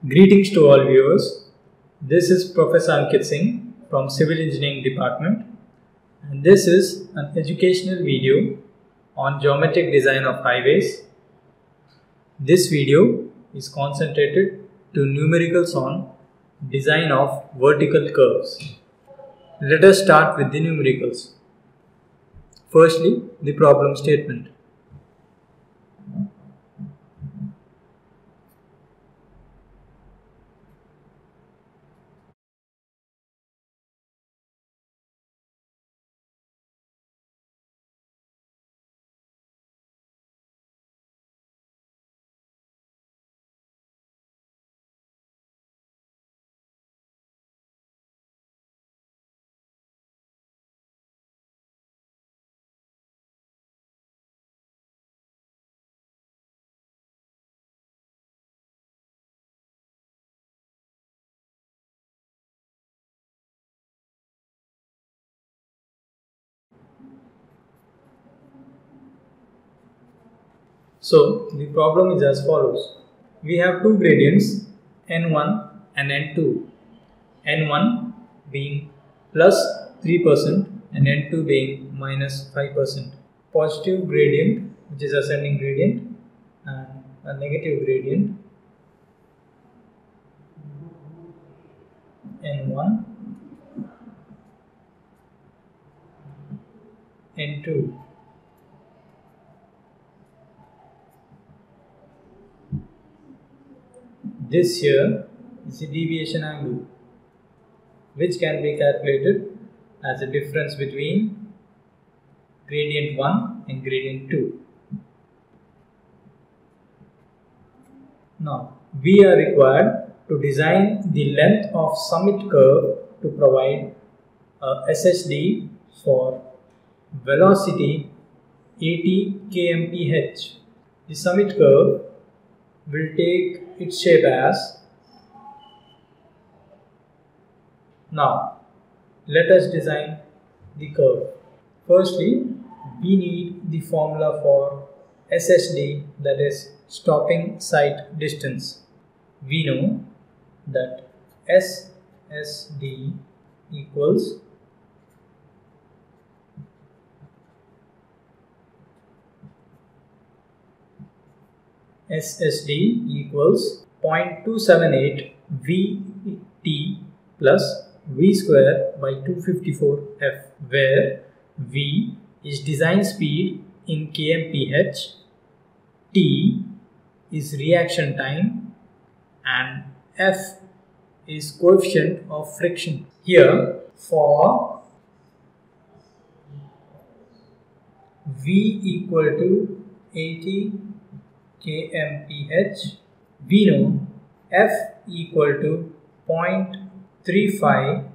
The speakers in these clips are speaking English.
Greetings to all viewers. This is Professor Ankit Singh from Civil Engineering Department, and this is an educational video on geometric design of highways. This video is concentrated to numericals on design of vertical curves. Let us start with the numericals. Firstly, the problem statement. So, the problem is as follows. We have two gradients N1 and N2. N1 being plus 3% and N2 being minus 5%. Positive gradient, which is ascending gradient, and a negative gradient N1, N2. This here is the deviation angle, which can be calculated as the difference between gradient 1 and gradient 2. Now, we are required to design the length of summit curve to provide a SSD for velocity 80 kmph. The summit curve will take its shape as. Now, let us design the curve. Firstly, we need the formula for SSD, that is stopping sight distance. We know that SSD equals SSD equals 0.278 Vt plus V square by 254 F, where V is design speed in kmph, T is reaction time, and F is coefficient of friction. Here, for V equal to 80 kmph, we know F equal to 0.35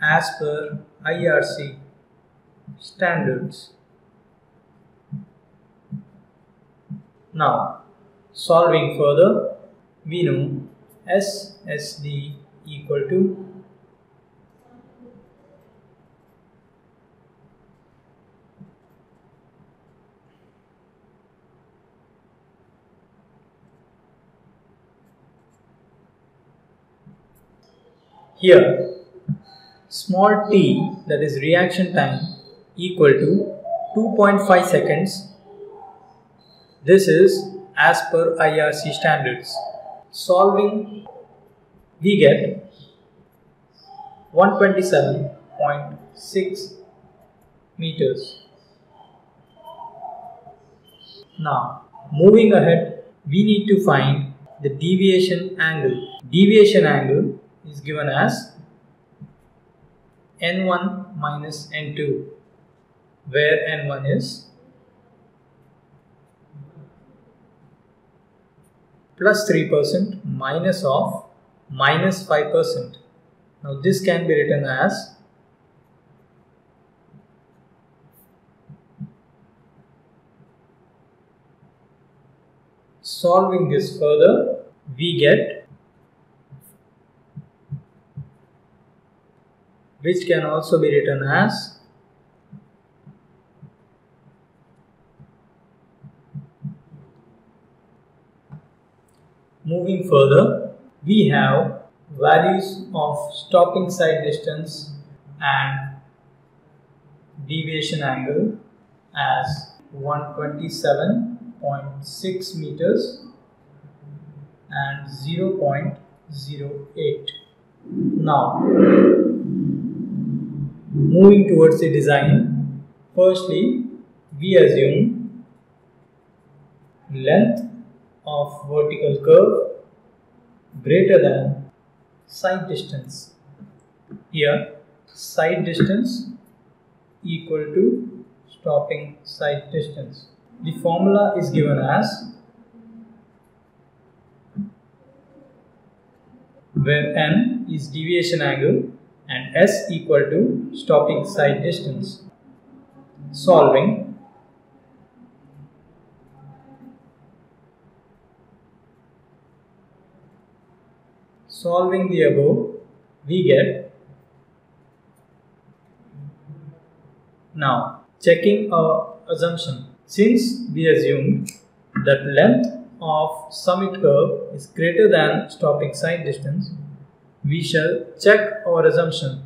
as per IRC standards. Now, solving further, we know SSD equal to here small t, that is reaction time, equal to 2.5 seconds. This is as per IRC standards. Solving, we get 127.6 meters. Now, moving ahead, we need to find the deviation angle. Deviation angle is given as N1 minus N2, where N1 is plus 3% minus of minus 5%. Now, this can be written as solving this further, we get, which can also be written as moving further, we have values of stopping side distance and deviation angle as 127.6 meters and 0.08. Now, moving towards the design, firstly, we assume length of vertical curve greater than side distance. Here, side distance equal to stopping side distance. The formula is given as where n is deviation angle and s equal to stopping side distance. Solving the above, we get. Now, checking our assumption. Since we assumed that length of summit curve is greater than stopping side distance, we shall check our assumption.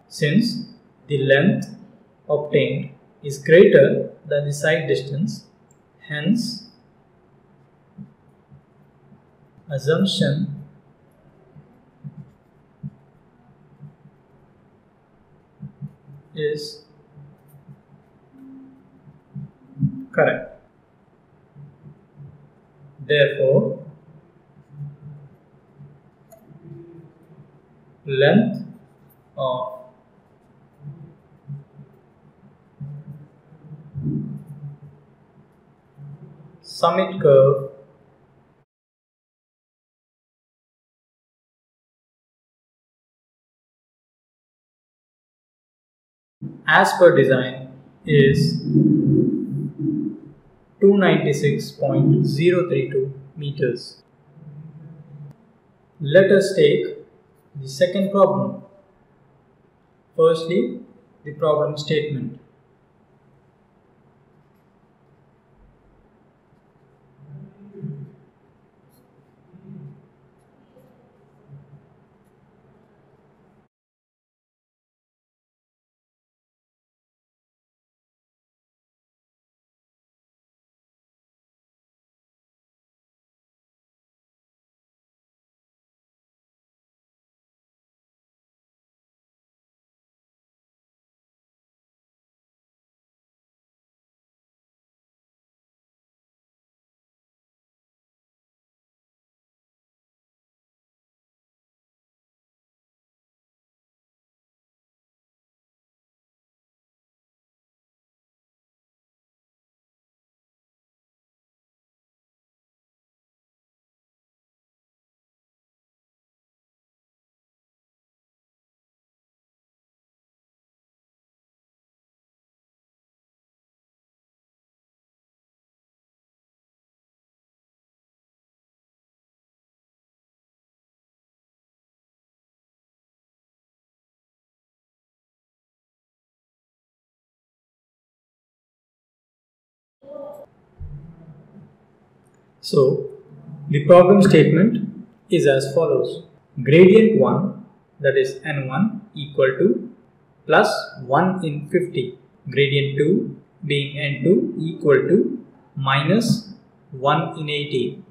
Since the length obtained is greater than the side distance, hence assumption is correct. Therefore, length of summit curve as per design is 296.032 meters. Let us take the second problem. Firstly, the problem statement. So, the problem statement is as follows. Gradient 1, that is n1, equal to plus 1 in 50. Gradient 2 being n2 equal to minus 1 in 80.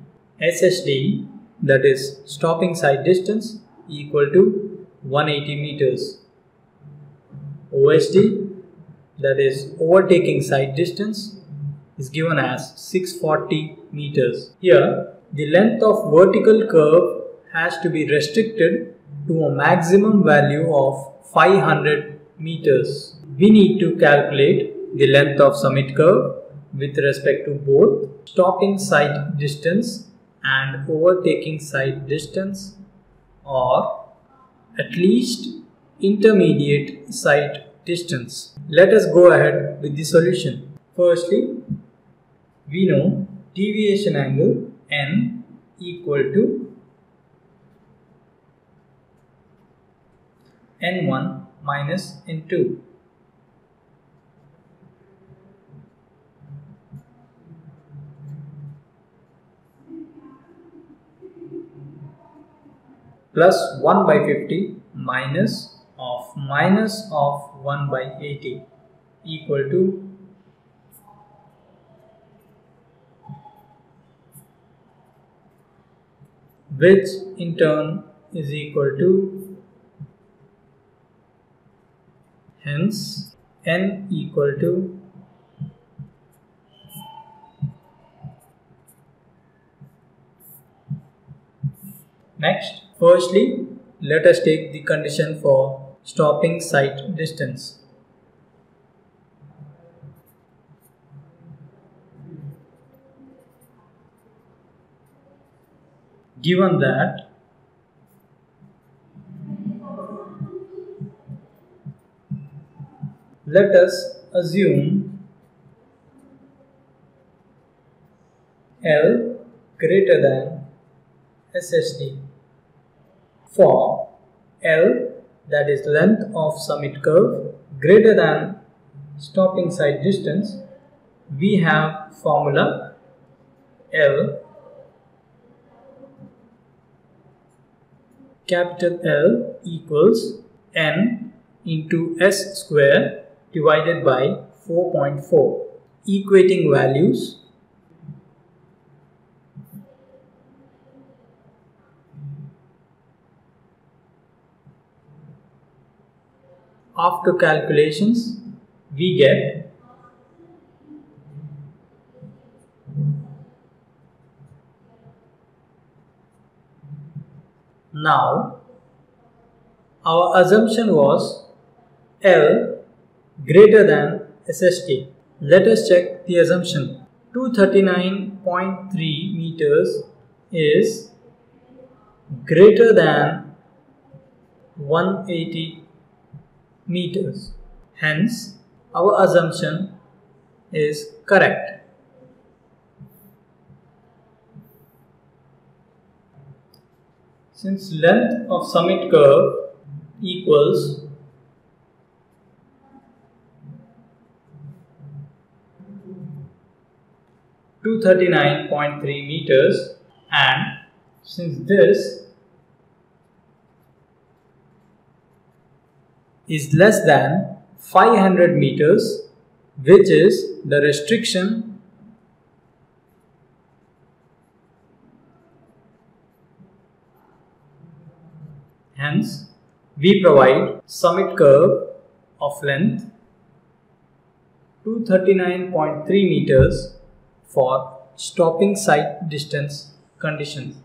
SSD, that is stopping side distance, equal to 180 meters. OSD, that is overtaking side distance, is given as 640 meters. Here, the length of vertical curve has to be restricted to a maximum value of 500 meters. We need to calculate the length of summit curve with respect to both stopping side distance and overtaking side distance, or at least intermediate side distance. Let us go ahead with the solution. Firstly, we know deviation angle n equal to n1 minus n2. plus 1 by 50 minus of 1 by 80 equal to which in turn is equal to, hence n equal to next. Firstly, let us take the condition for stopping sight distance. Given that let us assume L greater than SSD. For L, that is length of summit curve, greater than stopping sight distance, we have formula L, capital L equals n into s square divided by 4.4. Equating values, after calculations we get now our assumption was L greater than SST. Let us check the assumption. 239.3 meters is greater than 180 meters. Hence, our assumption is correct. Since length of summit curve equals .3 meters, and since this is less than 500 meters, which is the restriction, hence we provide summit curve of length 239.3 meters for stopping sight distance conditions.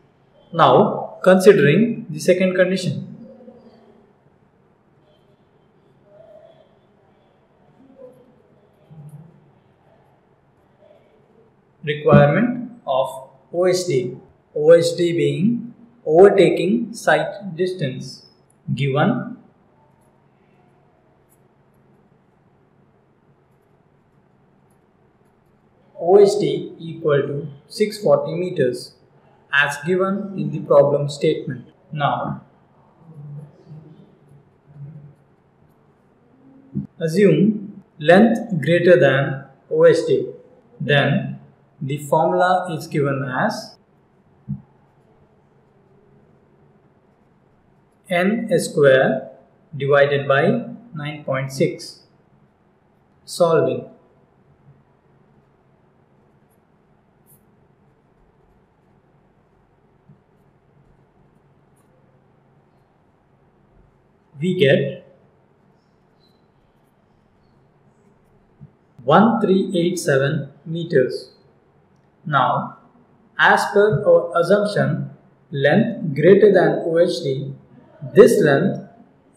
Now considering the second condition. Requirement of OSD. OSD being overtaking sight distance. Given OSD equal to 640 meters as given in the problem statement. Now assume length greater than OSD, then the formula is given as n square divided by 9.6. Solving. We get 1387 meters. Now, as per our assumption, length greater than OHD, this length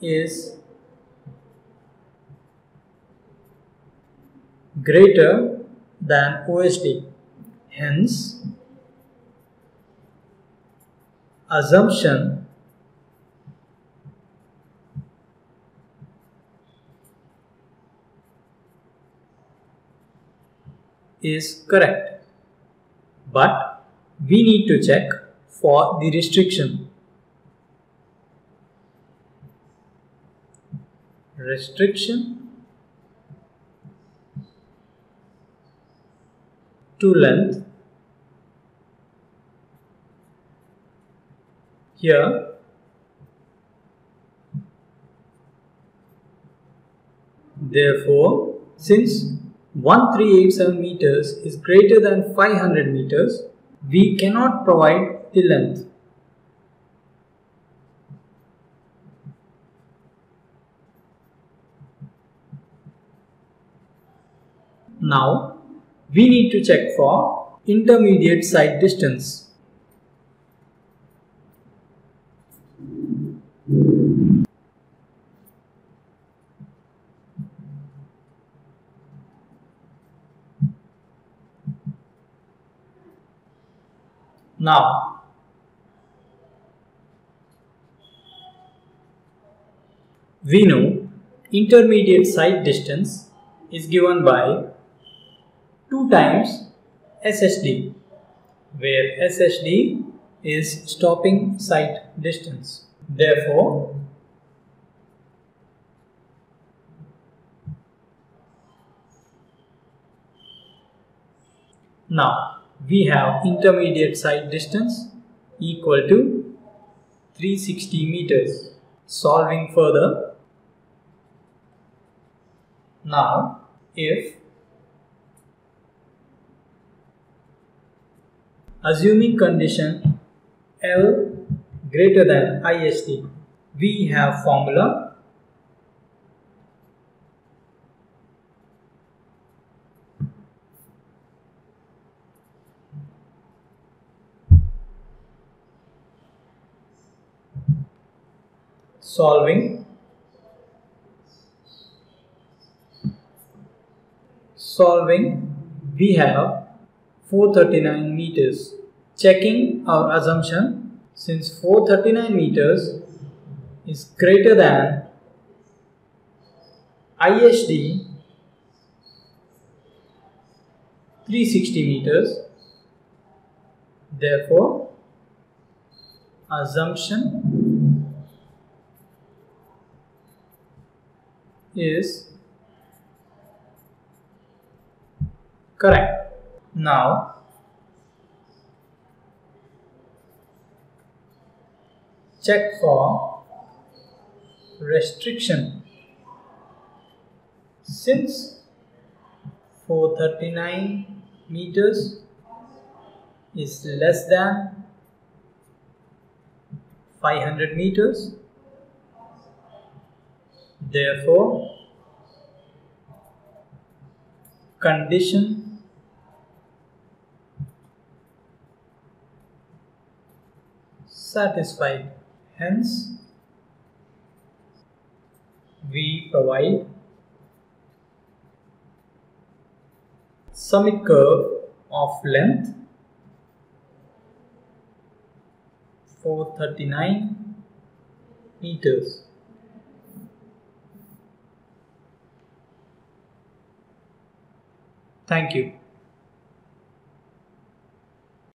is greater than OHD. Hence, assumption is correct, but we need to check for the restriction. Restriction to length. Here Therefore, since 1387 meters is greater than 500 meters, we cannot provide the length. Now, we need to check for intermediate side distance. Now, we know intermediate side distance is given by 2 times SSD, where SSD is stopping sight distance. Therefore, now we have intermediate sight distance equal to 360 meters. Solving further, now if assuming condition L greater than IST, we have formula solving we have 439 meters. Checking our assumption, since 439 meters is greater than ISD 360 meters, therefore assumption is correct. Now, check for restriction. Since 439 meters is less than 500 meters, therefore condition satisfied. Hence, we provide summit curve of length 439 meters. Thank you.